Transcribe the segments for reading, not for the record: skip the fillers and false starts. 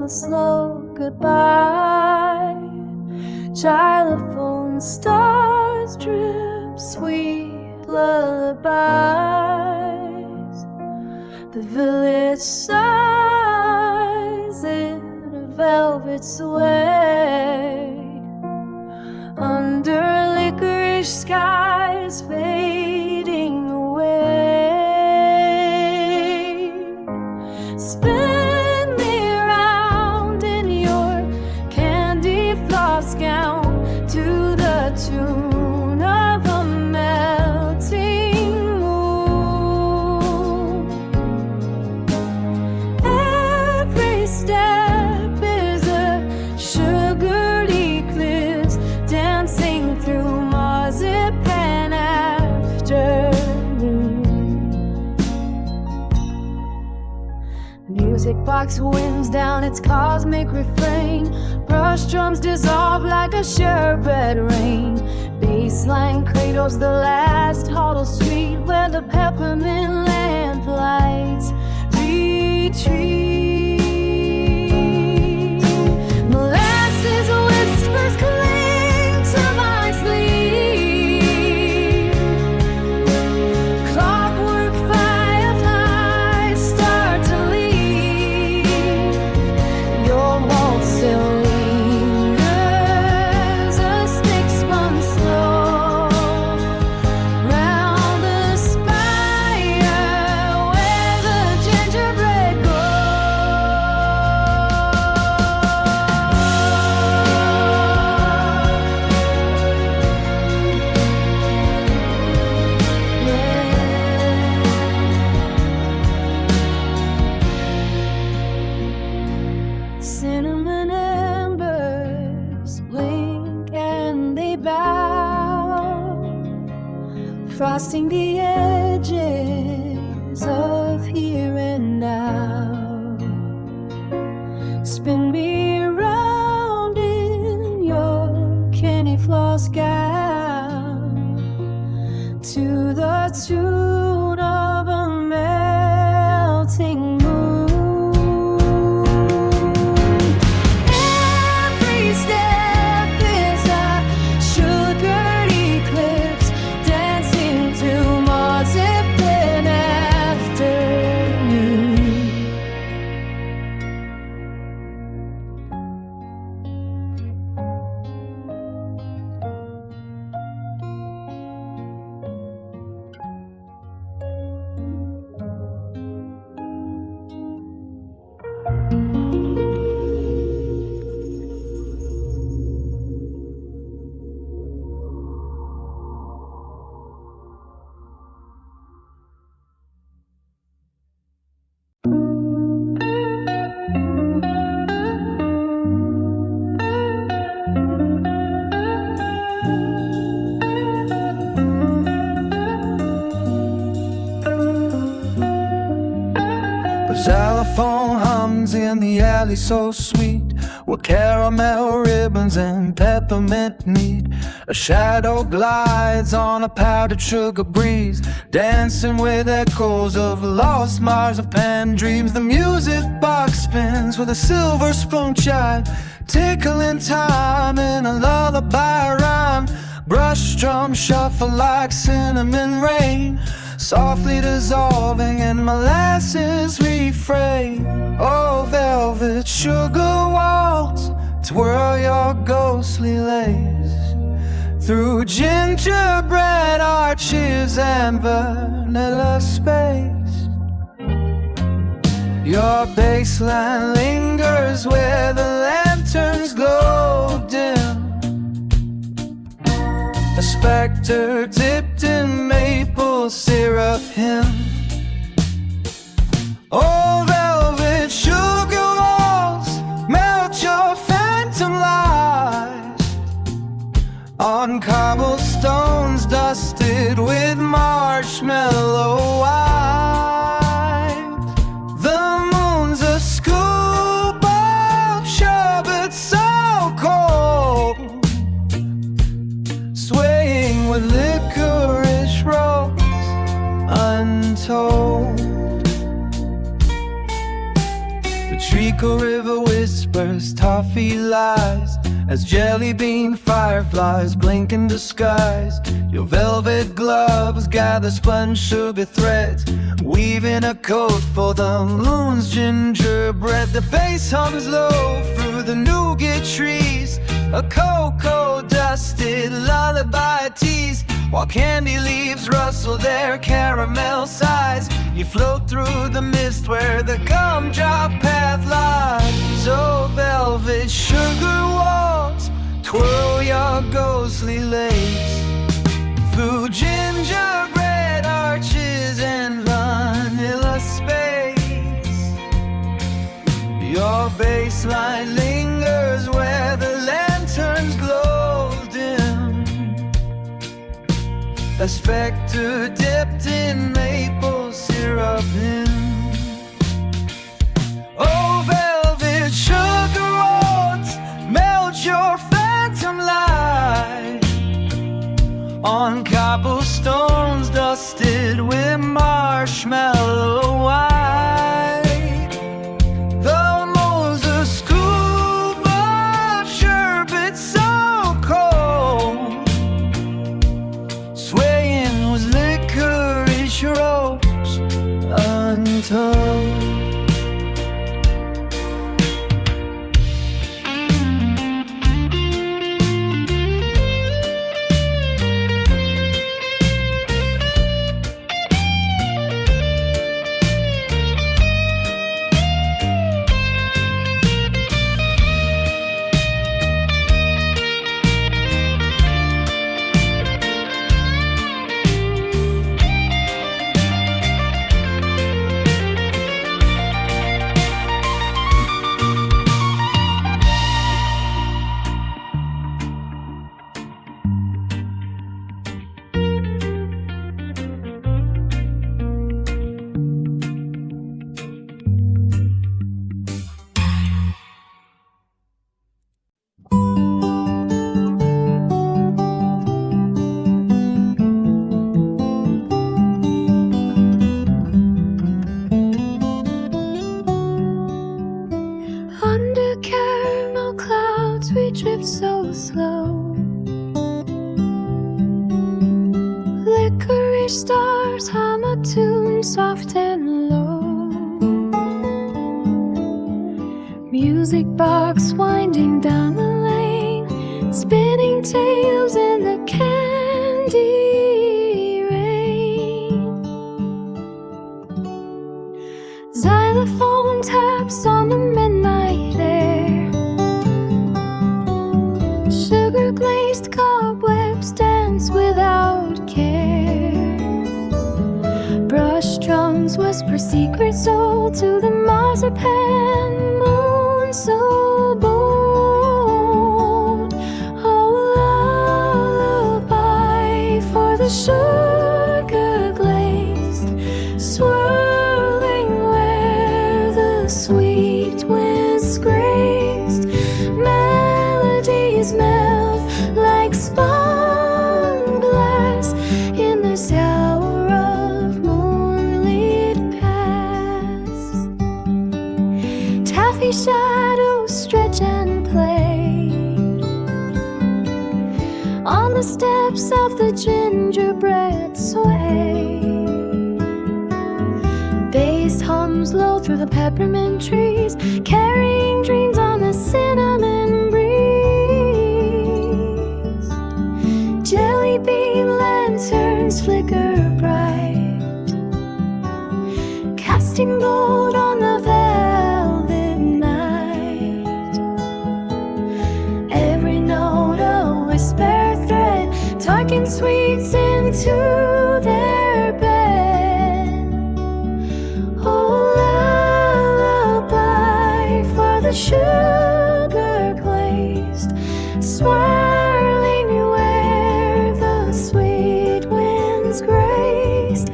a slow goodbye. Xylophone stars drip sweet lullabies. The village sighs in a velvet sway. Under licorice skies fading away. Spin me around in your candy floss gown to the tune of a melting moon. Every step is a sugared eclipse dancing through marzipan afternoon. Music box winds down its cosmic refrain. Brush drums dissolve like a sherbet rain. Bassline cradles the last hollow street where the peppermint lamp lights retreat. Molasses whispers cling to my sleeve. Clockwork fireflies start to leave. Your waltz still lingers, a stick spun slow round the spire where the gingerbread cinnamon embers blink and they bow, frosting the edges of here and now. Spin me around in your candy floss gown to the tune of a melting moon. Every step is a sugared eclipse dancing to marzipan afternoon. The xylophone hums in the alley so sweet, with caramel ribbons and peppermint meat. A shadow glides on a powdered sugar breeze, dancing with echoes of lost marzipan dreams. The music box spins with a silver spoon chime, tickling time in a lullaby rhyme. Brush drums shuffle like cinnamon rain, softly dissolving in molasses refrain. Oh, velvet sugar waltz, twirl your ghostly lace through gingerbread arches and vanilla space. Your bassline lingers where the lanterns glow dim, a specter dipped in maple syrup hymn. Oh, velvet sugar walls, melt your phantom light on cobblestones dusted with marshmallow white. The moon's a scoop of sherbet so cold, swaying with licorice ropes untold. Treacle River whispers, toffee lies, as jelly bean fireflies blink in the skies. Your velvet gloves gather spun sugar threads, weaving a coat for the moon's gingerbread. The bass hums low through the nougat trees, a cocoa dusted lullaby tease, while candy leaves rustle their caramel sighs. You float through the mist where the gumdrop path lies. Oh, velvet sugar walls, twirl your ghostly lace through gingerbread arches and vanilla space. Your baseline lingers where the lanterns glow dim, a specter dipped in maple syrup hymn. Oh, velvet sugar roads, melt your phantom light on cobblestones dusted with marshmallow white. The moles a scoop of sherbet so cold, swaying with licorice ropes untold. Under caramel clouds we drift so slow. Licorice stars hum a tune soft and low. Music box winding down the lane, spinning tales in the candy rain. Xylophone taps on the midnight air. Sugar glazed cobwebs dance without care. Brush drums whisper secrets told to the marzipan moon so bold. Oh, lullaby for the sugar glazed, swirling where the sweet winds grazed. Melodies melt like spun glass in this hour of moonlit past. Taffy shadows stretch and play on the steps of the gingerbread sway. Bass hums low through the peppermint trees, carrying dreams on the cinnamon breeze. Jelly bean lanterns flicker bright, casting gold on the velvet night. Every note a whisper thread, tucking sweets into their bed. Oh, lullaby for the sugar glazed, swirling where the sweet winds graced.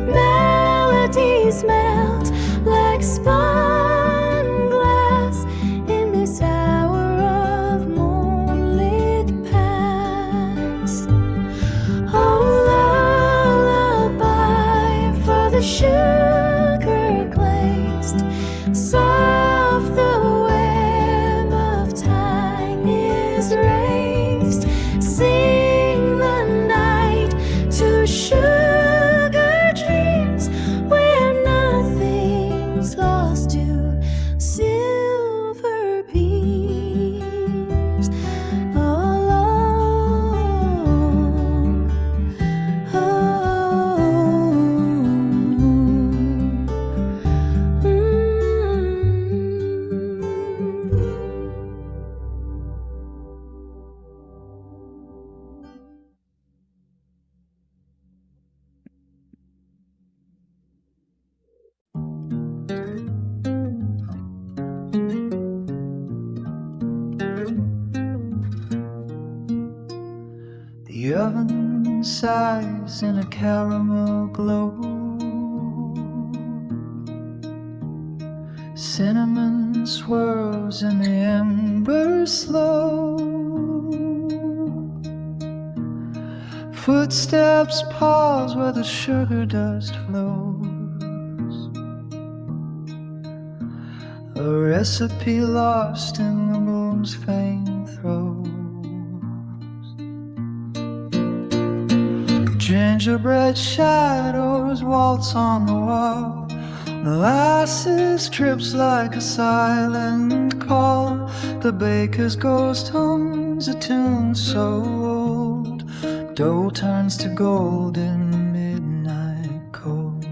Melodies melt like spun glass in this hour of moonlit past. Oh, lullaby for the sugar glazed, soft songs lost to silver beams alone. The oven sighs in a caramel glow. Cinnamon swirls in the embers slow. Footsteps pause where the sugar dust flows. A recipe lost in the moon's faint throes. Gingerbread shadows waltz on the wall. Molasses trips like a silent call. The baker's ghost hums a tune so old. Dough turns to gold in the midnight cold.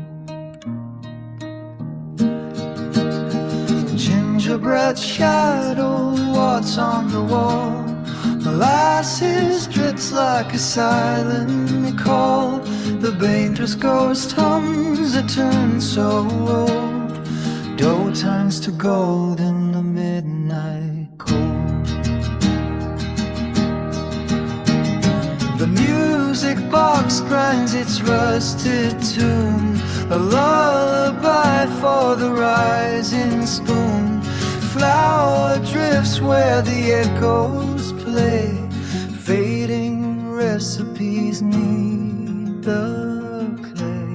Gingerbread shadows waltz on the wall. Molasses drips like a silent call. The baker's ghost hums a tune so old. Dough turns to gold in the midnight cold. The music box grinds its rusted tune, a lullaby for the rising spoon. Flour drifts where the echoes play. Fading recipes need the clay.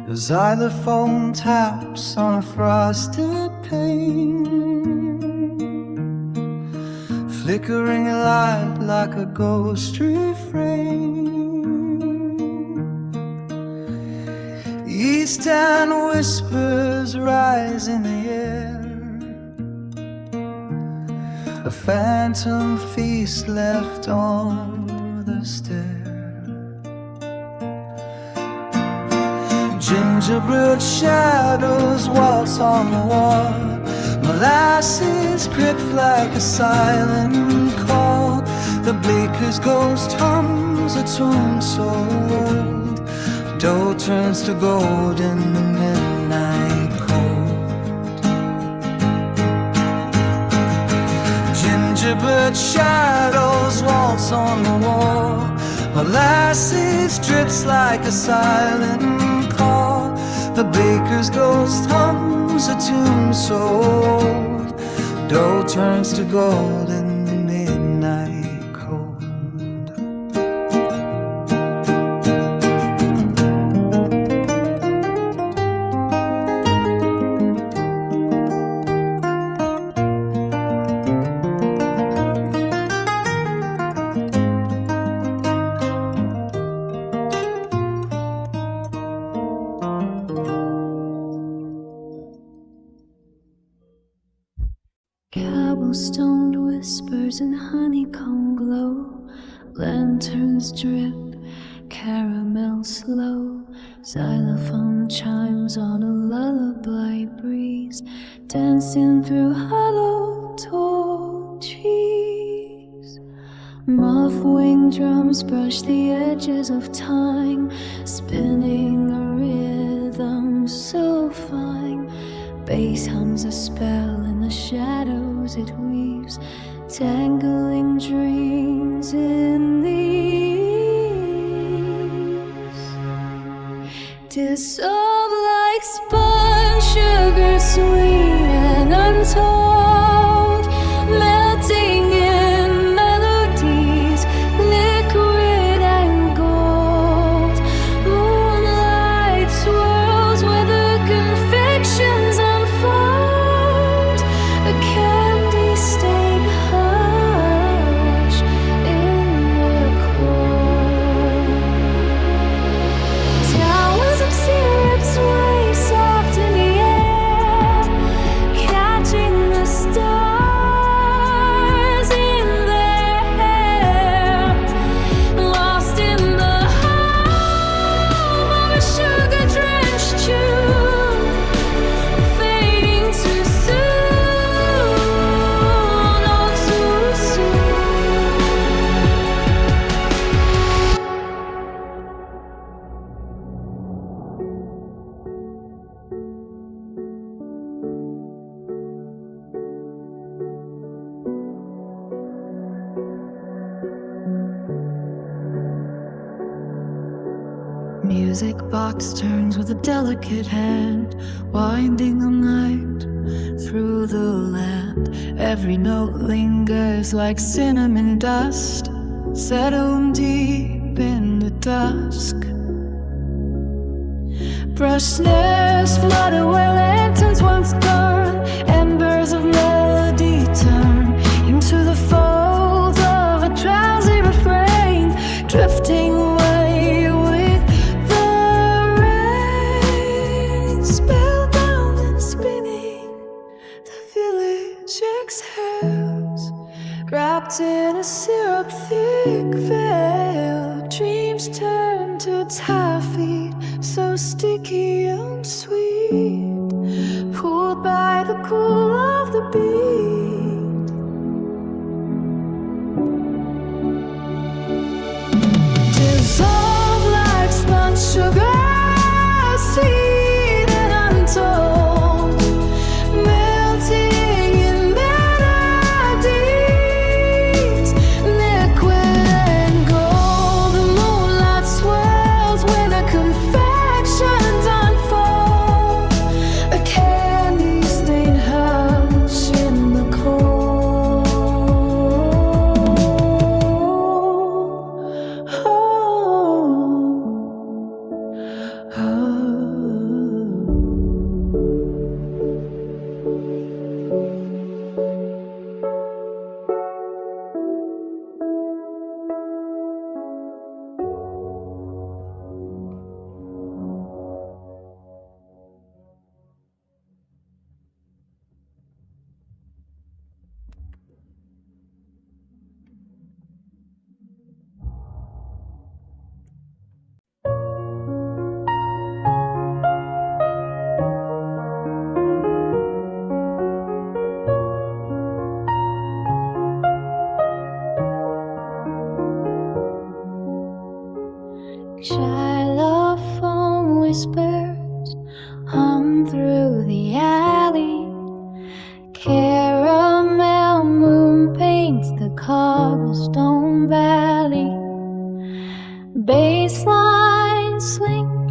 The xylophone taps on a frosted pane, flickering a light like a ghost refrain. Eastern whispers rise in the air, a phantom feast left on the stair. Gingerbread shadows waltz on the wall. Molasses drips like a silent call. The baker's ghost hums a tune so old. Dough turns to gold in the midnight cold. Gingerbread shadows waltz on the wall. Molasses drips like a silent call. The baker's ghost hums a tune so old. Dough turns to gold in the midnight cold. Cobblestoned whispers and honeycomb glow. Lanterns drip, caramel slow. Xylophone chimes on a lullaby breeze, dancing through hollow tall trees. Moth-winged drums brush the edges of time, spinning a rhythm so fine. Bass hums a spell in the shadows it weaves, tangling dreams in the eaves. Dissolve like sponge sugar, sweet and untold, melting in melodies, liquid and gold. Moonlight swirls where the confections unfold, a candy stain hush in the cold. Towers of music box turns with a delicate hand, winding the night through the land. Every note lingers like cinnamon dust, settled deep in the dusk. Brush snares flutter where lanterns once burned, embers of melody turn into the folds of a drowsy refrain, drifting away with the rain. Spellbound and spinning, the village exhales, wrapped in a syrup-thick veil. Dreams turn to taffy, so sticky and sweet, pulled by the cool of the beat. Dissolve like spun sugar, sweet and untold, melting in melodies, liquid and gold. The moonlight swirls where the confections unfold, a candy stained house in the cold. Xylophone whispers hum through the alley. Caramel moon paints the cobblestone valley. Bass lines slink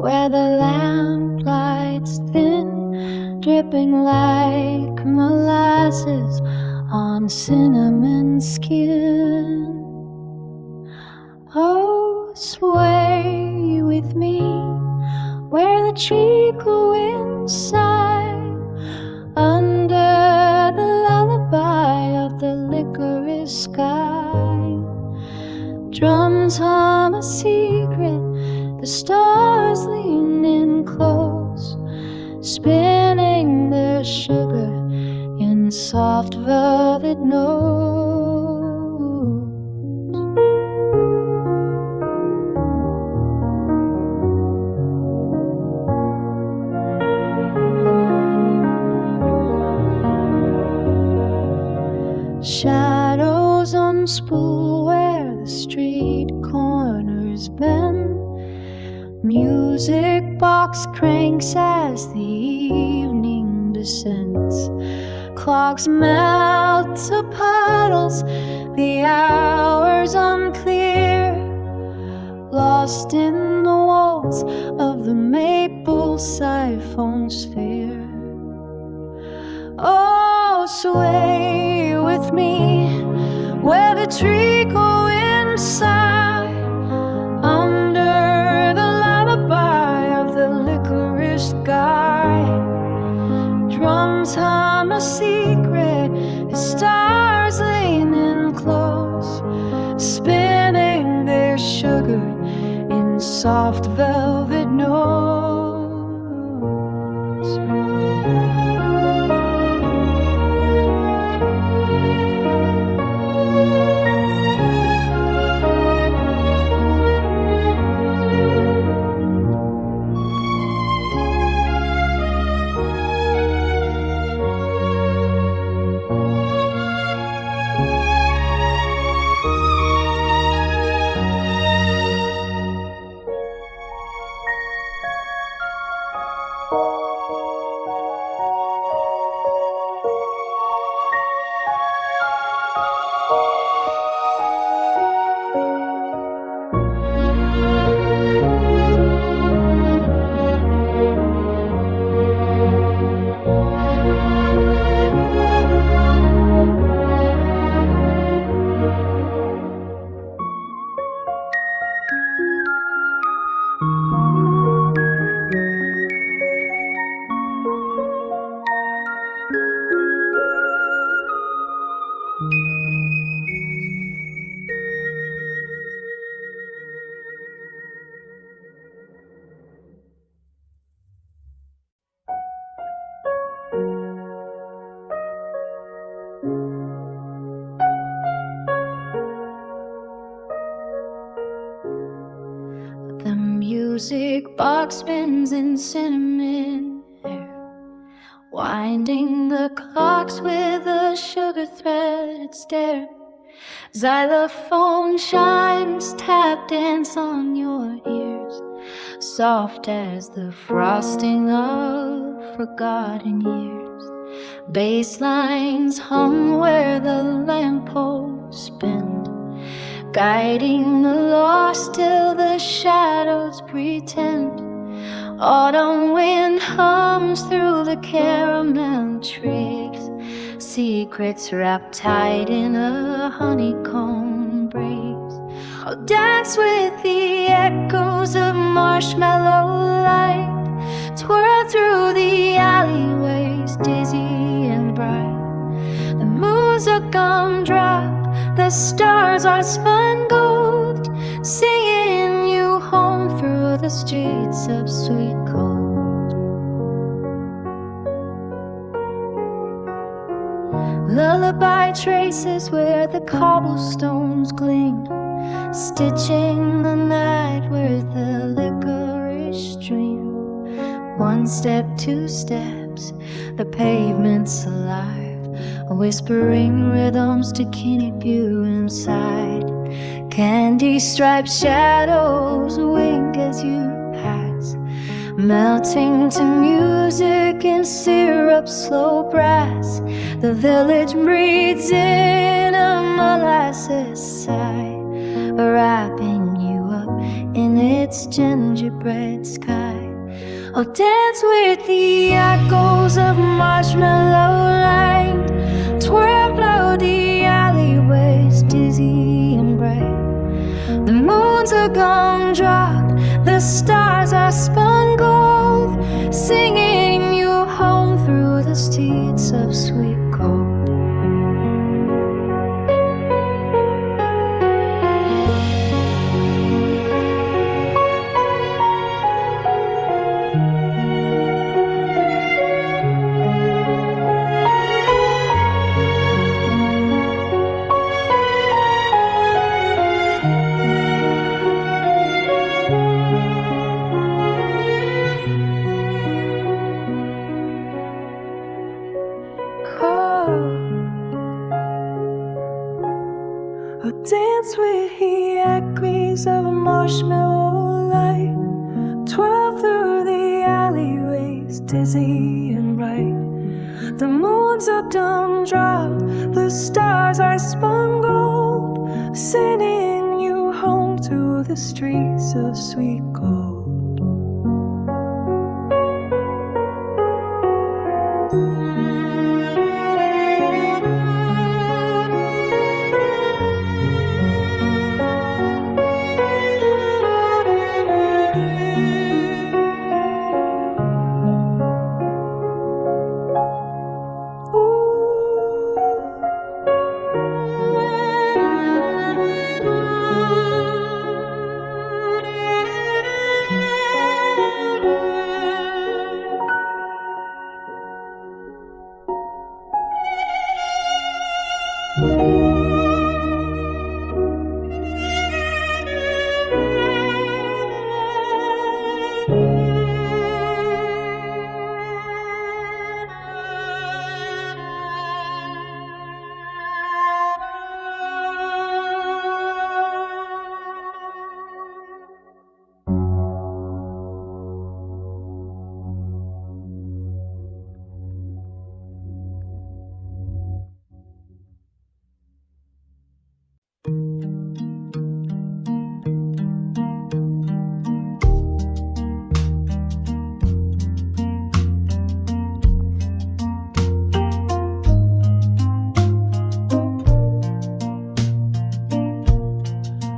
where the lamplight's thin, dripping like molasses on cinnamon skin. Oh, sway with me where the treacle winds sigh, under the lullaby of the licorice sky. Drums hum a secret, the stars lean in close, spinning their sugar in soft velvet notes. Shadows unspool where the street corners bend. Music box cranks as the evening descends. Clocks melt to puddles, the hours unclear, lost in the waltz of the maple siphon sphere. Oh, sway with me where the treacle winds sigh, under the lullaby of the licorice sky. Drums hum a secret, the stars lean in close, spinning their sugar in soft velvet notes. music box spins in cinnamon hair, winding the clocks with a sugar-threaded stare. Xylophone chimes tap dance on your ears, soft as the frosting of forgotten years. Bass lines hum where the lampposts bend, guiding the lost till the shadows pretend. Autumn wind hums through the caramel trees, secrets wrapped tight in a honeycomb breeze. I'll dance with the echoes of marshmallow light, twirl through the alleyways, dizzy and bright. The moon's a gumdrop, the stars are spun gold, singing you home through the streets of sweet gold. Lullaby traces where the cobblestones gleam, stitching the night with a licorice stream. One step, two steps, the pavement's alive, whispering rhythms to keep you inside. Candy-striped shadows wink as you pass, melting to music in syrup, slow brass. The village breathes in a molasses sigh, wrapping you up in its gingerbread sky. Oh, dance with the echoes of marshmallow light, twirl through the alleyways, dizzy and bright. The moon's a gumdrop, the stars are spun gold, singing you home through the streets of sweet gold. Dance with the echoes of a marshmallow light, twirl through the alleyways, dizzy and bright. The moon's a gumdrop, the stars are spun gold, sending you home through the streets of sweet gold.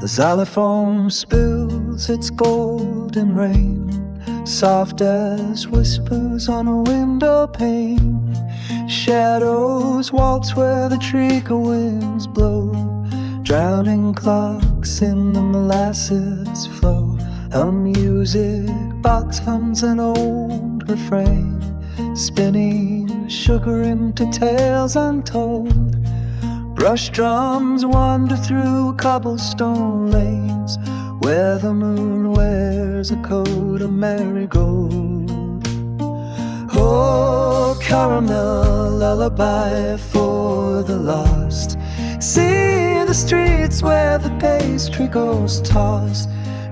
The xylophone spills its golden rain, soft as whispers on a window pane. Shadows waltz where the treacle winds blow, drowning clocks in the molasses flow. A music box hums an old refrain, spinning sugar into tales untold. Brush drums wander through cobblestone lanes, where the moon wears a coat of marigold. Oh, caramel lullaby for the lost. See the streets where the pastry goes tossed.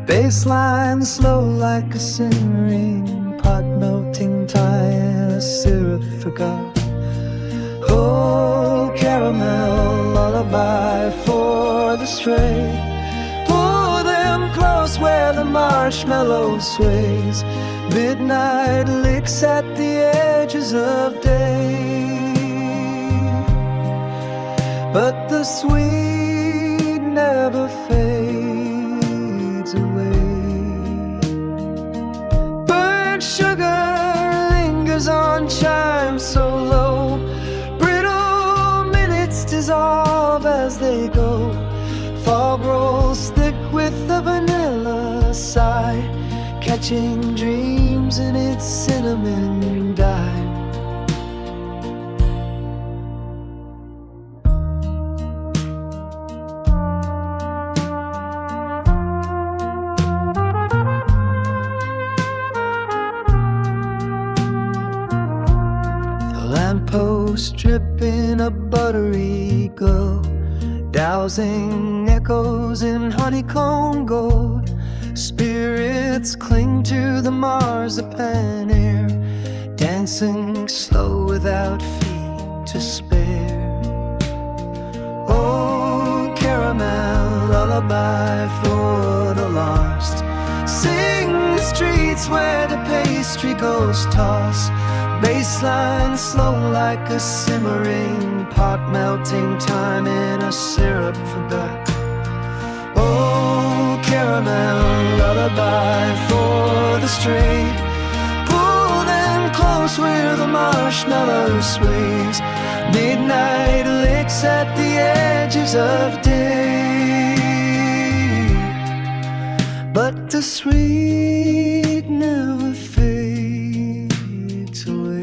Baseline slow like a simmering pot, melting time, a syrup forgot. Oh, caramel lullaby for the stray. Pull them close where the marshmallow sways. Midnight licks at the edges of day. But the sweet never fades away. Burnt sugar lingers on chimes so low. Brittle minutes dissolve as they go. Fog rolls thick with the vanilla sigh, catching dreams in its cinnamon dye. Lamppost dripping a buttery glow, dowsing echoes in honeycomb gold. Spirits cling to the marzipan air, dancing slow without feet to spare. Oh, caramel lullaby for the lost. Sing the streets where the pastry goes toss. Baseline slow like a simmering pot, melting time in a syrup forgot. Oh, caramel lullaby for the stray. Pull them close where the marshmallow sways. Midnight licks at the edges of day. But the sweet never fades away.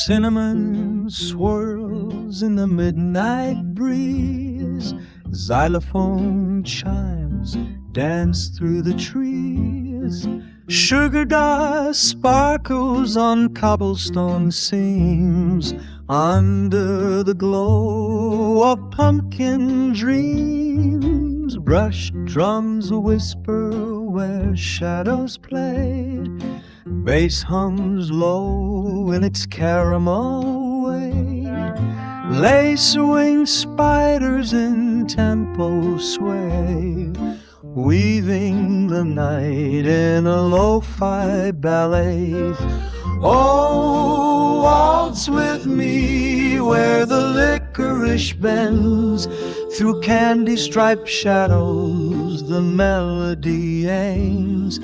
Cinnamon swirls in the midnight breeze. Xylophone chimes dance through the trees. Sugar dust sparkles on cobblestone seams. Under the glow of pumpkin dreams, brush drums whisper where shadows play. Bass hums low in its caramel way. Lace-winged spiders in tempo sway, weaving the night in a lo-fi ballet. Oh, waltz with me where the licorice bends. Through candy-striped shadows the melody aims.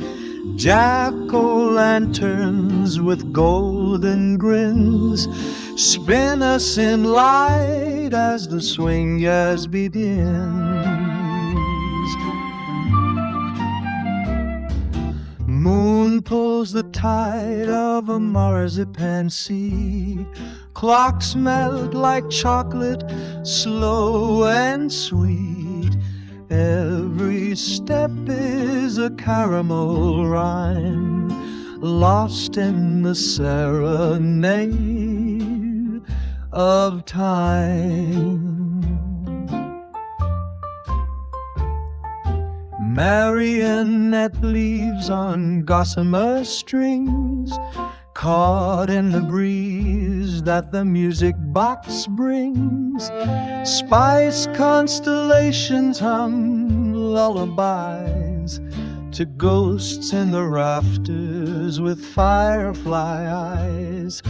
Jack-o'-lanterns with golden grins spin us in light as the swing jazz begins. Moon pulls the tide of a marzipan sea. Clocks melt like chocolate, slow and sweet. Every step is a caramel rhyme, lost in the serenade of time. Marionette leaves on gossamer strings, caught in the breeze that the music box brings. Spice constellations hum lullabies to ghosts in the rafters with firefly eyes.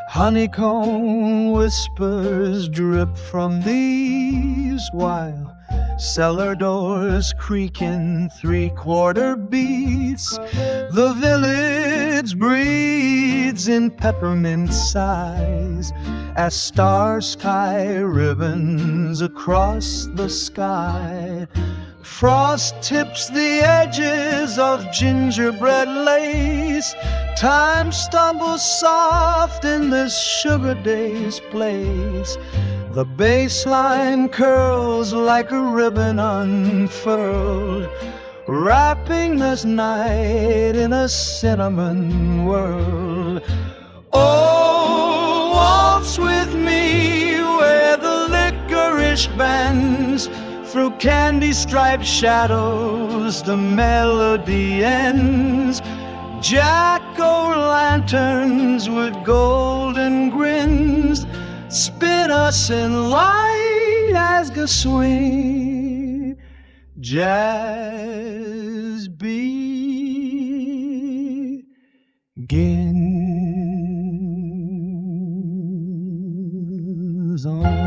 Honeycomb whispers drip from these while cellar doors creak in three-quarter beats. The village birds breathes in peppermint sighs as star sky ribbons across the sky. Frost tips the edges of gingerbread lace. Time stumbles soft in this sugar days place. The baseline curls like a ribbon unfurled, wrapping this night in a cinnamon world. Oh, waltz with me where the licorice bends through candy-striped shadows, the melody ends. Jack-o'-lanterns with golden grins spin us in light as the swing. Jazz begins on.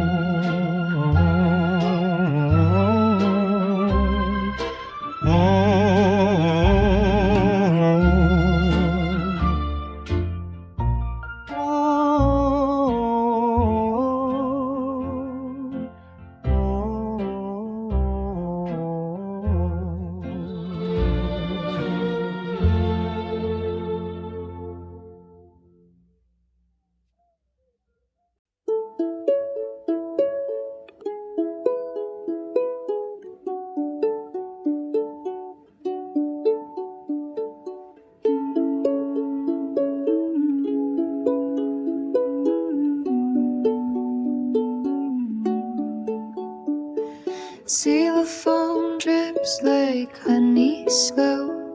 See the foam drips like honey slow.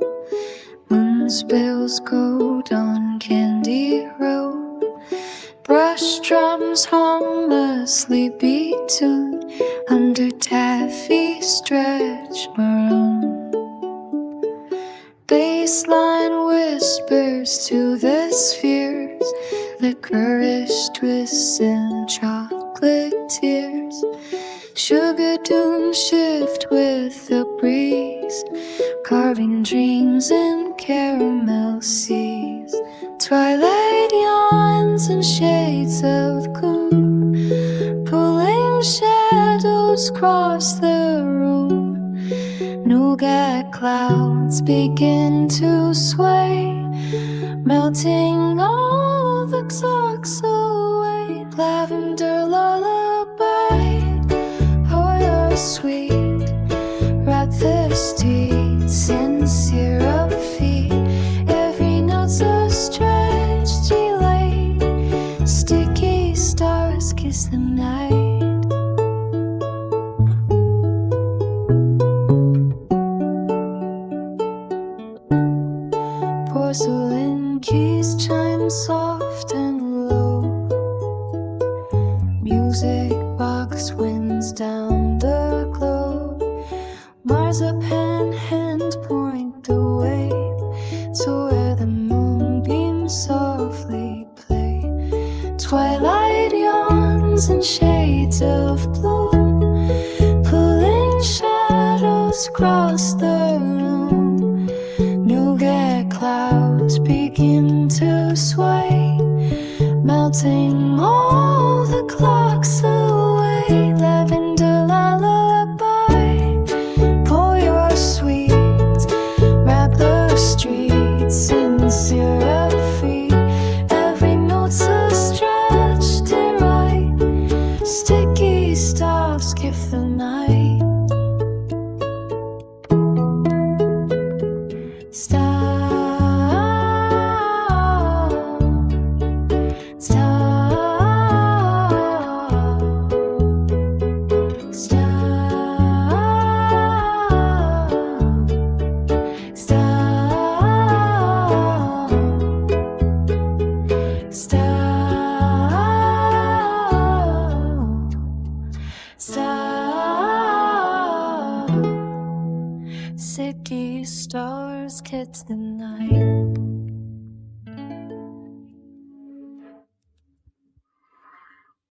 Moon spills gold on Candy Row. Brush drums hum a sleepy tune under taffy stretch maroon. Baseline whispers to the spheres, licorice twists and chocolate tears. Sugar dunes shift with the breeze, carving dreams in caramel seas. Twilight yawns and shades of gloom, pulling shadows across the room. Nougat clouds begin to sway, melting all the clocks away. Lavender lullaby, sweet, wrap the streets in syrup feet. Every note's a stretched delay. Sticky stars kiss the night. Porcelain keys chime soft and low. Music box winds down the globe. Marzipan hand point the way to where the moonbeams softly play. Twilight yawns and shades of bloom, pulling shadows across the room. Nougat clouds begin to sway, melting all the clocks away. Lavender lullaby, pour your sweet, wrap the streets in syrup feet. Every note's a stretched and right. Sticky stars give the night. Sticky stars catch the night.